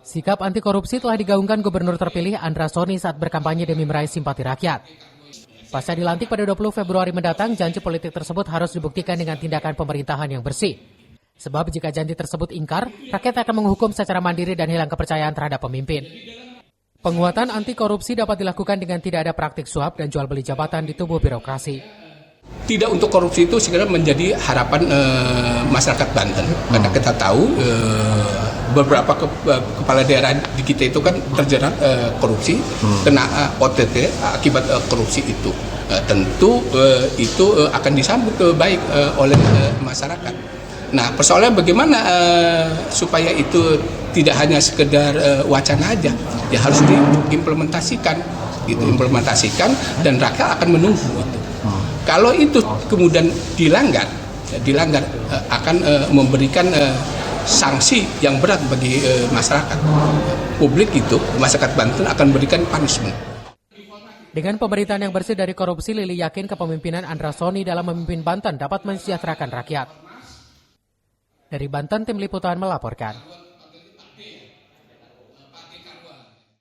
Sikap anti korupsi telah digaungkan Gubernur terpilih Andra Soni saat berkampanye demi meraih simpati rakyat. Pasca dilantik pada 20 Februari mendatang, janji politik tersebut harus dibuktikan dengan tindakan pemerintahan yang bersih. Sebab jika janji tersebut ingkar, rakyat akan menghukum secara mandiri dan hilang kepercayaan terhadap pemimpin. Penguatan anti korupsi dapat dilakukan dengan tidak ada praktik suap dan jual beli jabatan di tubuh birokrasi. Tidak untuk korupsi itu segera menjadi harapan masyarakat Banten. Karena kita tahu beberapa kepala daerah di kita itu kan terjerat korupsi, kena OTT akibat korupsi itu. Tentu itu akan disambut baik oleh masyarakat. Nah, persoalannya bagaimana supaya itu tidak hanya sekedar wacana aja, ya harus diimplementasikan, dan rakyat akan menunggu itu. Kalau itu kemudian dilanggar akan memberikan sanksi yang berat bagi masyarakat. Publik itu, masyarakat Banten akan memberikan punishment. Dengan pemerintahan yang bersih dari korupsi, Lili yakin kepemimpinan Andra Soni dalam memimpin Banten dapat mensejahterakan rakyat. Dari Banten, Tim Liputan melaporkan.